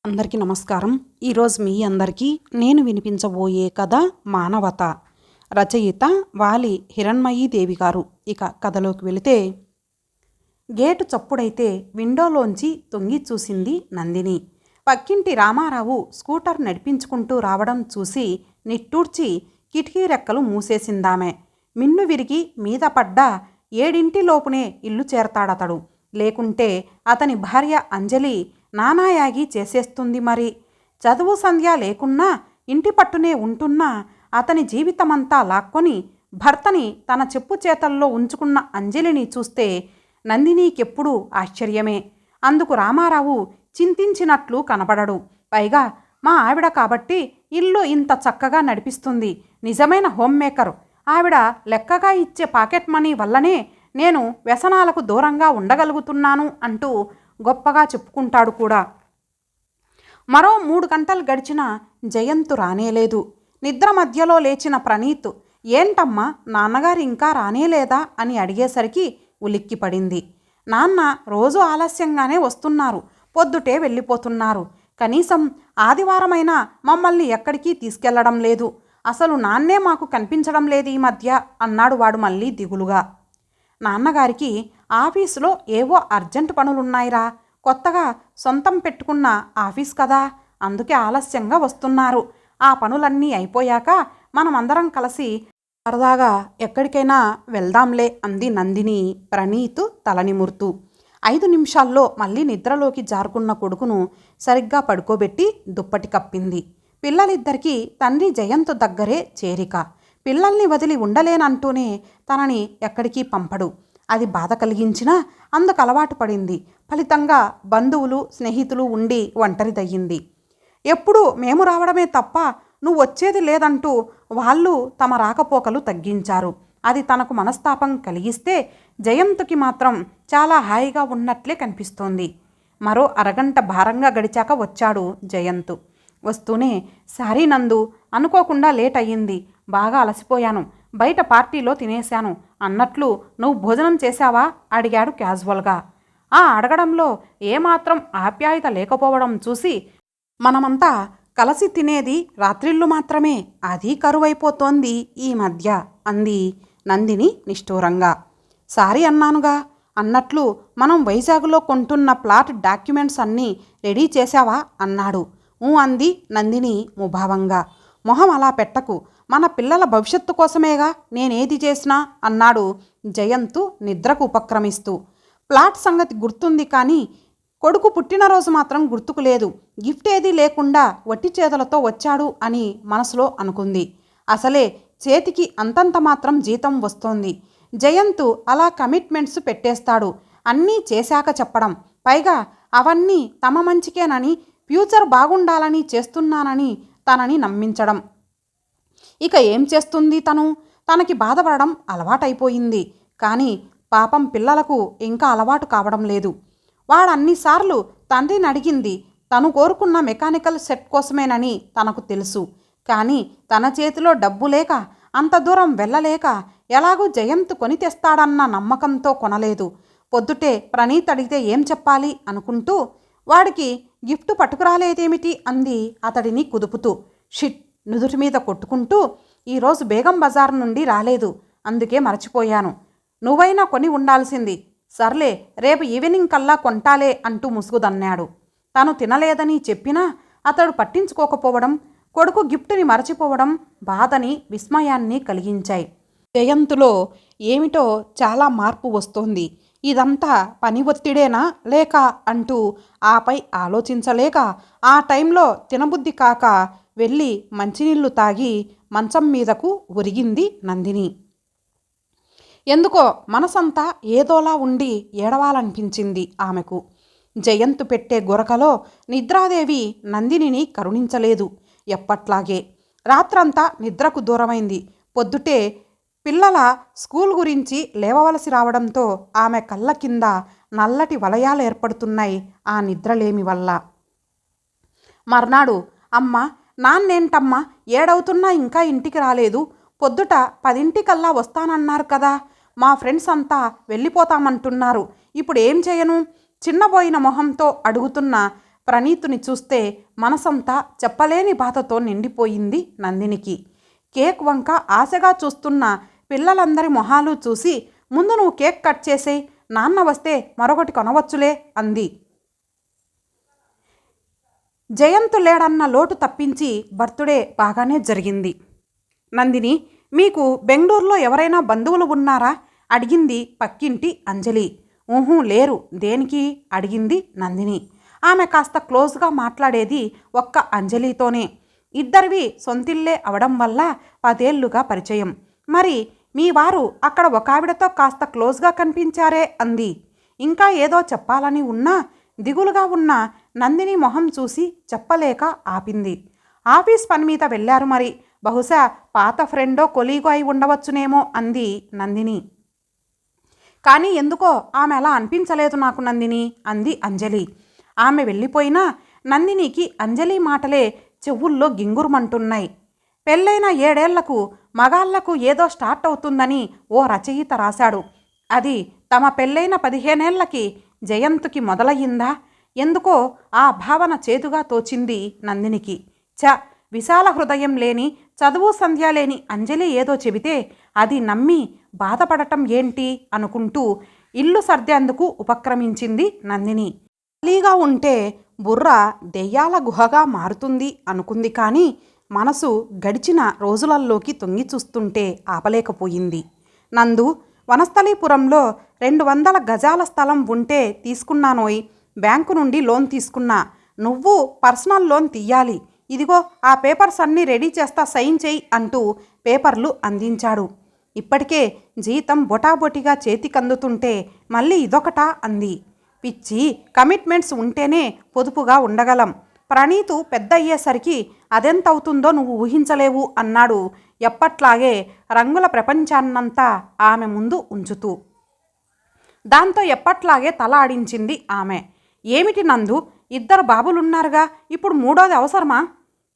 అందరికీ నమస్కారం. ఈరోజు మీ అందరికీ నేను వినిపించబోయే కథ మానవత. రచయిత వాలి హిరణ్మయీ దేవి గారు. ఇక కథలోకి వెళితే, గేటు చప్పుడైతే విండోలోంచి తొంగి చూసింది నందిని. పక్కింటి రామారావు స్కూటర్ నడిపించుకుంటూ రావడం చూసి నిట్టూర్చి కిటికీ రెక్కలు మూసేసిందామె. మిన్ను విరిగి మీద పడ్డా 7 లోపునే ఇల్లు చేరతాడతడు. లేకుంటే అతని భార్య అంజలి నానాయాగి చేసేస్తుంది. మరి చదువు సంధ్య లేకున్నా ఇంటి పట్టునే ఉంటున్నా అతని జీవితమంతా లాక్కొని భర్తని తన చెప్పు చేతల్లో ఉంచుకున్న అంజలిని చూస్తే నందినీకెప్పుడూ ఆశ్చర్యమే. అందుకు రామారావు చింతించినట్లు కనపడడు. పైగా మా ఆవిడ కాబట్టి ఇల్లు ఇంత చక్కగా నడిపిస్తుంది. నిజమైన హోమ్ మేకర్ ఆవిడ. లెక్కగా ఇచ్చే పాకెట్ మనీ వల్లనే నేను వ్యసనాలకు దూరంగా ఉండగలుగుతున్నాను అంటూ గొప్పగా చెప్పుకుంటాడు కూడా. మరో 3 గంటలు గడిచినా జయంత్ రానేలేదు. నిద్ర మధ్యలో లేచిన ప్రణీత్, ఏంటమ్మా నాన్నగారు ఇంకా రానేలేదా అని అడిగేసరికి ఉలిక్కిపడింది. నాన్న రోజు ఆలస్యంగానే వస్తున్నారు, పొద్దుటే వెళ్ళిపోతున్నారు. కనీసం ఆదివారమైనా మమ్మల్ని ఎక్కడికి తీసుకెళ్లడం లేదు. అసలు నాన్నే మాకు కనిపించడం లేదు ఈ మధ్య అన్నాడు వాడు మళ్ళీ దిగులుగా. నాన్నగారికి ఆఫీసులో ఏవో అర్జెంటు పనులున్నాయిరా. కొత్తగా సొంతం పెట్టుకున్న ఆఫీస్ కదా, అందుకే ఆలస్యంగా వస్తున్నారు. ఆ పనులన్నీ అయిపోయాక మనమందరం కలిసి సరదాగా ఎక్కడికైనా వెళ్దాంలే అంది నందిని ప్రణీత్ తలనిమురుతూ. 5 నిమిషాల్లో మళ్ళీ నిద్రలోకి జారుకున్న కొడుకును సరిగ్గా పడుకోబెట్టి దుప్పటి కప్పింది. పిల్లలిద్దరికీ తండ్రి జయంత్ దగ్గరే చేరిక. పిల్లల్ని వదిలి ఉండలేనంటూనే తనని ఎక్కడికి పంపడు. అది బాధ కలిగించినా అందుకు అలవాటు పడింది. ఫలితంగా బంధువులు స్నేహితులు ఉండి ఒంటరిదయ్యింది. ఎప్పుడూ మేము రావడమే తప్ప నువ్వు వచ్చేది లేదంటూ వాళ్ళు తమ రాకపోకలు తగ్గించారు. అది తనకు మనస్తాపం కలిగిస్తే జయంత్కి మాత్రం చాలా హాయిగా ఉన్నట్లే కనిపిస్తోంది. మరో అరగంట భారంగా గడిచాక వచ్చాడు జయంత్. వస్తూనే, సారీ నందు, అనుకోకుండా లేట్ అయ్యింది. బాగా అలసిపోయాను. బయట పార్టీలో తినేశాను అన్నట్లు నువ్వు భోజనం చేశావా అడిగాడు క్యాజువల్గా. ఆ అడగడంలో ఏమాత్రం ఆప్యాయత లేకపోవడం చూసి, మనమంతా కలిసి తినేది రాత్రిళ్ళు మాత్రమే, అది కరువైపోతోంది ఈ మధ్య అంది నందిని నిష్ఠూరంగా. సారీ అన్నానుగా అన్నట్లు మనం వైజాగ్లో కొంటున్న ప్లాట్ డాక్యుమెంట్స్ అన్నీ రెడీ చేశావా అన్నాడు. అంది నందిని ముభావంగా. మొహం అలా పెట్టకు, మన పిల్లల భవిష్యత్తు కోసమేగా నేనేది చేసినా అన్నాడు జయంత్ నిద్రకు ఉపక్రమిస్తూ. ప్లాట్ సంగతి గుర్తుంది కానీ కొడుకు పుట్టినరోజు మాత్రం గుర్తుకు లేదు. గిఫ్ట్ ఏదీ లేకుండా వట్టి చేతులతో వచ్చాడు అని మనసులో అనుకుంది. అసలే చేతికి అంతంత మాత్రం జీతం వస్తోంది. జయంత్ అలా కమిట్మెంట్స్ పెట్టేస్తాడు. అన్నీ చేశాక చెప్పడం, పైగా అవన్నీ తమ మంచికేనని, ఫ్యూచర్ బాగుండాలని చేస్తున్నానని తనని నమ్మించడం. ఇక ఏం చేస్తుంది తను? తనకి బాధపడడం అలవాటైపోయింది. కానీ పాపం పిల్లలకు ఇంకా అలవాటు కావడం లేదు. వాడన్నిసార్లు తండ్రిని అడిగింది తను కోరుకున్న మెకానికల్ సెట్ కోసమేనని తనకు తెలుసు. కానీ తన చేతిలో డబ్బు లేక, అంత దూరం వెళ్ళలేక, ఎలాగూ జయంత్ కొని తెస్తాడన్న నమ్మకంతో కొనలేదు. పొద్దుటే ప్రణీత్ అడిగితే ఏం చెప్పాలి అనుకుంటూ, వాడికి గిఫ్ట్ పట్టుకురాలేదేమిటి అంది అతడిని కుదుపుతూ. షిట్ నుదుటి మీద కొట్టుకుంటూ, ఈరోజు బేగం బజార్ నుండి రాలేదు, అందుకే మరచిపోయాను. నువ్వైనా కొని ఉండాల్సింది. సర్లే రేపు ఈవినింగ్ కల్లా కొంటాలే అంటూ ముసుగుదన్నాడు. తను తినలేదని చెప్పినా అతడు పట్టించుకోకపోవడం, కొడుకు గిఫ్ట్ని మరచిపోవడం బాధని విస్మయాన్ని కలిగించాయి. జయంత్లో ఏమిటో చాలా మార్పు వస్తోంది. ఇదంతా పని ఒత్తిడేనా లేక అంటూ ఆపై ఆలోచించలేక ఆ టైంలో తినబుద్ధి కాక వెళ్ళి మంచినీళ్లు తాగి మంచం మీదకు ఒరిగింది నందిని. ఎందుకో మనసంతా ఏదోలా ఉండి ఏడవాలనిపించింది ఆమెకు. జయంత్ పెట్టే గురకలో నిద్రాదేవి నందినిని కరుణించలేదు. ఎప్పట్లాగే రాత్రంతా నిద్రకు దూరమైంది. పొద్దుటే పిల్లల స్కూల్ గురించి లేవవలసి రావడంతో ఆమె కళ్ళ కింద నల్లటి వలయాలు ఏర్పడుతున్నాయి ఆ నిద్రలేమి వల్ల. మర్నాడు, అమ్మ నాన్నేంటమ్మా 7 అవుతున్నా ఇంకా ఇంటికి రాలేదు? పొద్దుట 10 వస్తానన్నారు కదా, మా ఫ్రెండ్స్ అంతా వెళ్ళిపోతామంటున్నారు. ఇప్పుడు ఏం చేయను? చిన్నబోయిన మొహంతో అడుగుతున్న ప్రణీతుని చూస్తే మనసంతా చెప్పలేని బాధతో నిండిపోయింది నందినికి. కేక్ వంక ఆశగా చూస్తున్న పిల్లలందరి మొహాలు చూసి, ముందు నువ్వు కేక్ కట్ చేసేయ్, నాన్న వస్తే మరొకటి కొనవచ్చులే అంది. జయంత్ లేడన్న లోటు తప్పించి బర్త్డే బాగానే జరిగింది. నందిని, మీకు బెంగళూరులో ఎవరైనా బంధువులు ఉన్నారా అడిగింది పక్కింటి అంజలి. ఊహూ లేరు. దేనికి అడిగింది నందిని. ఆమె కాస్త క్లోజ్గా మాట్లాడేది ఒక్క అంజలితోనే. ఇద్దరివి సొంతిల్లే అవడం వల్ల 10 ఏళ్లుగా పరిచయం. మరి మీ వారు అక్కడ ఒక ఆవిడతో కాస్త క్లోజ్గా కనిపించారే అంది. ఇంకా ఏదో చెప్పాలని ఉన్నా దిగులుగా ఉన్న నందిని మొహం చూసి చెప్పలేక ఆపింది. ఆఫీస్ పని మీద వెళ్ళారు మరి, బహుశా పాత ఫ్రెండో కొలీగో అయి ఉండవచ్చునేమో అంది నందిని. కానీ ఎందుకో ఆమె అలా అనిపించలేదు నాకు నందిని అంది అంజలి. ఆమె వెళ్ళిపోయినా నందినికి అంజలి మాటలే చెవుల్లో గింగురుమంటున్నాయి. పెళ్ళైన 7 ఏళ్లకు మగాళ్లకు ఏదో స్టార్ట్ అవుతుందని ఓ రచయిత రాశాడు. అది తమ పెళ్ళైన 15 ఏళ్లకి జయంత్కి మొదలయ్యిందా? ఎందుకో ఆ భావన చేదుగా తోచింది నందినికి. విశాల హృదయం లేని, చదువు సంధ్య లేని అంజలి ఏదో చెబితే అది నమ్మి బాధపడటం ఏంటి అనుకుంటూ ఇల్లు సర్దేందుకు ఉపక్రమించింది నందిని. ఖాళీగా ఉంటే బుర్ర దెయ్యాల గుహగా మారుతుంది అనుకుంది. కానీ మనసు గడిచిన రోజులల్లోకి తొంగి చూస్తుంటే ఆపలేకపోయింది. నందు, వనస్థలీపురంలో 200 గజాల స్థలం ఉంటే తీసుకున్నానోయ్. బ్యాంకు నుండి లోన్ తీసుకున్నా. నువ్వు పర్సనల్ లోన్ తీయాలి. ఇదిగో ఆ పేపర్స్ అన్నీ రెడీ చేస్తా, సైన్ చెయ్యి అంటూ పేపర్లు అందించాడు. ఇప్పటికే జీతం బొటాబొటిగా చేతికందుతుంటే మళ్ళీ ఇదొకటా అంది. పిచ్చి, కమిట్మెంట్స్ ఉంటేనే పొదుపుగా ఉండగలం. ప్రణీతు పెద్ద అయ్యేసరికి అదెంతవుతుందో నువ్వు ఊహించలేవు అన్నాడు ఎప్పట్లాగే రంగుల ప్రపంచాన్నంతా ఆమె ముందు ఉంచుతూ. దాంతో ఎప్పట్లాగే తల ఆడించింది ఆమె. ఏమిటి నందు, 2 బాబులున్నారుగా, ఇప్పుడు 3వది అవసరమా?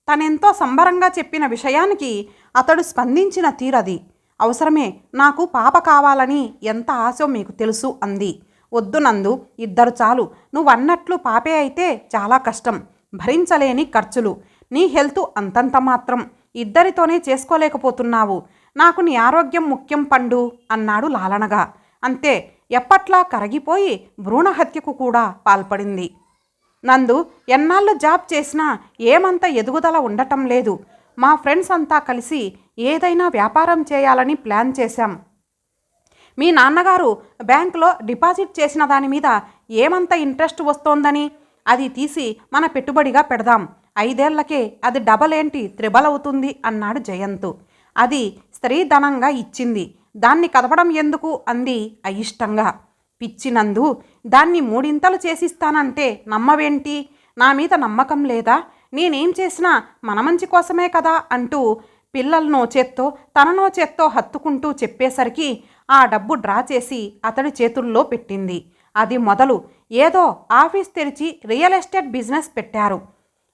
తనెంతో సంబరంగా చెప్పిన విషయానికి అతడు స్పందించిన తీరది. అవసరమే, నాకు పాప కావాలని ఎంత ఆశో మీకు తెలుసు అంది. వద్దు నందు, 2 చాలు. నువ్వన్నట్లు పాపే అయితే చాలా కష్టం, భరించలేని ఖర్చులు. నీ హెల్త్ అంతంత మాత్రం, 2తోనే చేసుకోలేకపోతున్నావు. నాకు నీ ఆరోగ్యం ముఖ్యం పండు అన్నాడు లాలనగా. అంతే, ఎప్పట్లా కరగిపోయి భ్రూణహత్యకు కూడా పాల్పడింది. నందు, ఎన్నాళ్ళు జాబ్ చేసినా ఏమంత ఎదుగుదల ఉండటం లేదు. మా ఫ్రెండ్స్ అంతా కలిసి ఏదైనా వ్యాపారం చేయాలని ప్లాన్ చేశాం. మీ నాన్నగారు బ్యాంకులో డిపాజిట్ చేసిన దాని మీద ఏమంత ఇంట్రెస్ట్ వస్తోందని అది తీసి మన పెట్టుబడిగా పెడదాం. 5 ఏళ్లకే అది డబల్ ఏంటి, త్రిబల్ అవుతుంది అన్నాడు జయంత్. అది స్త్రీ ధనంగా ఇచ్చింది, దాన్ని కదపడం ఎందుకు అంది అయిష్టంగా. పిచ్చినందు, దాన్ని 3 చేసిస్తానంటే నమ్మవేంటి? నా మీద నమ్మకం లేదా? నేనేం చేసినా మన మంచి కోసమే కదా అంటూ పిల్లలనో చేత్తో తననో చేత్తో హత్తుకుంటూ చెప్పేసరికి ఆ డబ్బు డ్రా చేసి అతడి చేతుల్లో పెట్టింది. అది మొదలు ఏదో ఆఫీస్ తెరిచి రియల్ ఎస్టేట్ బిజినెస్ పెట్టారు.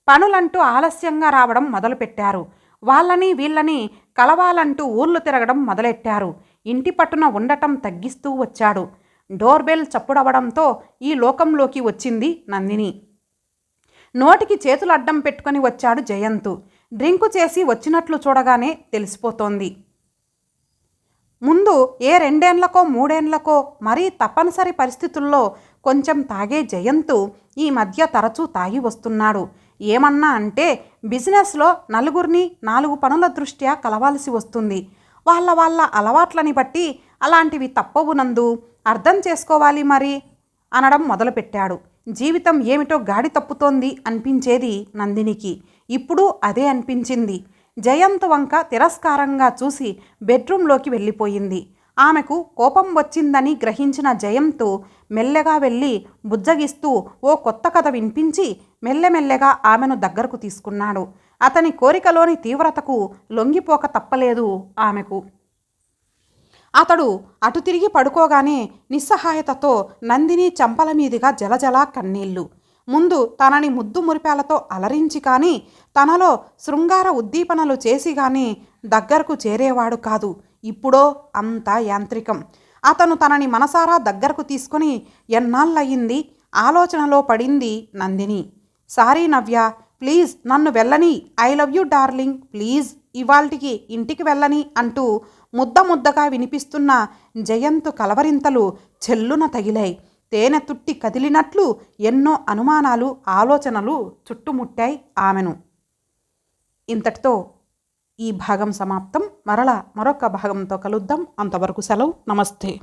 పనులంటూ ఆలస్యంగా రావడం మొదలుపెట్టారు. వాళ్ళని వీళ్ళని కలవాలంటూ ఊర్లు తిరగడం మొదలెట్టారు. ఇంటి పట్టున ఉండటం తగ్గిస్తూ వచ్చాడు. డోర్ బెల్ చప్పుడవడంతో ఈ లోకంలోకి వచ్చింది నందిని. నోటికి చేతులు అడ్డం పెట్టుకొని వచ్చాడు జయంత్. డ్రింకు చేసి వచ్చినట్లు చూడగానే తెలిసిపోతోంది. ముందు ఏ 2 ఏళ్లకో 3 ఏళ్లకో మరీ తప్పనిసరి పరిస్థితుల్లో కొంచెం తాగే జయంత్ ఈ మధ్య తరచూ తాగి వస్తున్నాడు. ఏమన్నా అంటే బిజినెస్లో నలుగురిని 4 పనుల దృష్ట్యా కలవాల్సి వస్తుంది. వాళ్ళ అలవాట్లని బట్టి అలాంటివి తప్పవు నందు, అర్థం చేసుకోవాలి మరి అనడం మొదలుపెట్టాడు. జీవితం ఏమిటో గాడి తప్పుతోంది అనిపించేది నందినికి. ఇప్పుడు అదే అనిపించింది. జయంత్ వంక తిరస్కారంగా చూసి బెడ్రూంలోకి వెళ్ళిపోయింది. ఆమెకు కోపం వచ్చిందని గ్రహించిన జయంత్ మెల్లగా వెళ్ళి బుజ్జగిస్తూ ఓ కొత్త కథ వినిపించి మెల్లమెల్లగా ఆమెను దగ్గరకు తీసుకున్నాడు. అతని కోరికలోని తీవ్రతకు లొంగిపోక తప్పలేదు ఆమెకు. అతడు అటు తిరిగి పడుకోగానే నిస్సహాయతతో నందిని చంపల మీదుగా జలజలా కన్నీళ్లు. ముందు తనని ముద్దు మురిపాలతో అలరించి కానీ, తనలో శృంగార ఉద్దీపనలు చేసి కానీ దగ్గరకు చేరేవాడు కాదు. ఇప్పుడో అంతా యాంత్రికం. అతను తనని మనసారా దగ్గరకు తీసుకుని ఎన్నాళ్ళయింది ఆలోచనలో పడింది నందిని. సారీ నవ్య, ప్లీజ్ నన్ను వెళ్ళని, I love you darling, please ఇవాల్టికి ఇంటికి వెళ్ళని అంటూ ముద్దగా వినిపిస్తున్న జయంతు కలవరింతలు చెల్లున తగిలాయి. తేనె తుట్టి కదిలినట్లు ఎన్నో అనుమానాలు, ఆలోచనలు చుట్టుముట్టాయి ఆమెను. ఇంతటితో ఈ భాగం సమాప్తం. మరలా మరొక భాగంతో కలుద్దాం. అంతవరకు సెలవు. నమస్తే.